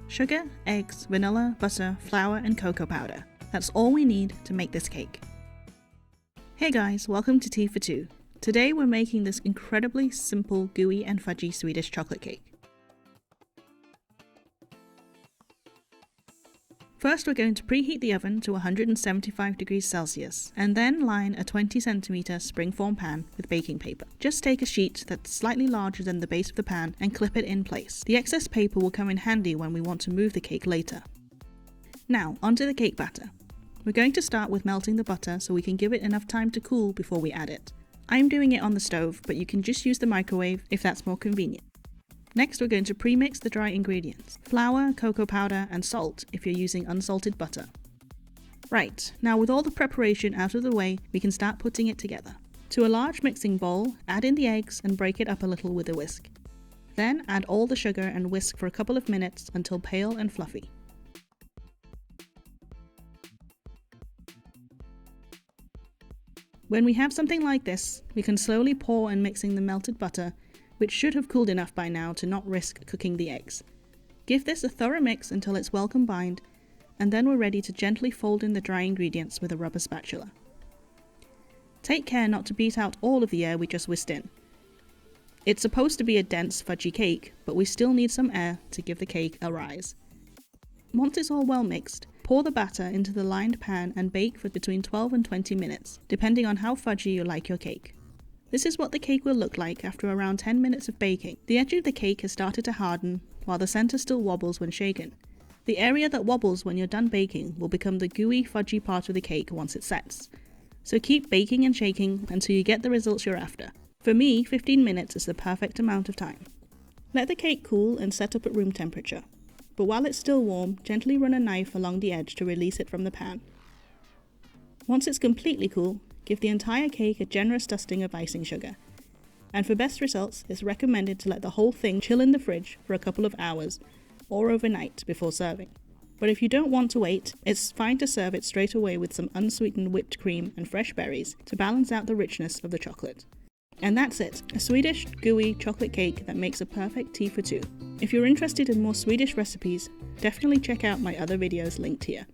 Sugar, eggs, vanilla, butter, flour and cocoa powder. That's all we need to make this cake. Hey guys, welcome to Tea for Two. Today we're making this incredibly simple gooey and fudgy Swedish chocolate cake. First we're going to preheat the oven to 175 degrees Celsius and then line a 20 cm springform pan with baking paper. Just take a sheet that's slightly larger than the base of the pan and clip it in place. The excess paper will come in handy when we want to move the cake later. Now onto the cake batter. We're going to start with melting the butter so we can give it enough time to cool before we add it. I'm doing it on the stove, but you can just use the microwave if that's more convenient. Next we're going to pre-mix the dry ingredients, flour, cocoa powder and salt if you're using unsalted butter. Right, now with all the preparation out of the way, we can start putting it together. To a large mixing bowl, add in the eggs and break it up a little with a whisk. Then add all the sugar and whisk for a couple of minutes until pale and fluffy. When we have something like this, we can slowly pour and mix in the melted butter, which should have cooled enough by now to not risk cooking the eggs. Give this a thorough mix until it's well combined, and then we're ready to gently fold in the dry ingredients with a rubber spatula. Take care not to beat out all of the air we just whisked in. It's supposed to be a dense, fudgy cake, but we still need some air to give the cake a rise. Once it's all well mixed, pour the batter into the lined pan and bake for between 12 and 20 minutes, depending on how fudgy you like your cake. This is what the cake will look like after around 10 minutes of baking. The edge of the cake has started to harden, while the center still wobbles when shaken. The area that wobbles when you're done baking will become the gooey, fudgy part of the cake once it sets. So keep baking and shaking until you get the results you're after. For me, 15 minutes is the perfect amount of time. Let the cake cool and set up at room temperature. But while it's still warm, gently run a knife along the edge to release it from the pan. Once it's completely cool, give the entire cake a generous dusting of icing sugar. And for best results, it's recommended to let the whole thing chill in the fridge for a couple of hours or overnight before serving. But if you don't want to wait, it's fine to serve it straight away with some unsweetened whipped cream and fresh berries to balance out the richness of the chocolate. And that's it, a Swedish gooey chocolate cake that makes a perfect tea for two. If you're interested in more Swedish recipes, definitely check out my other videos linked here.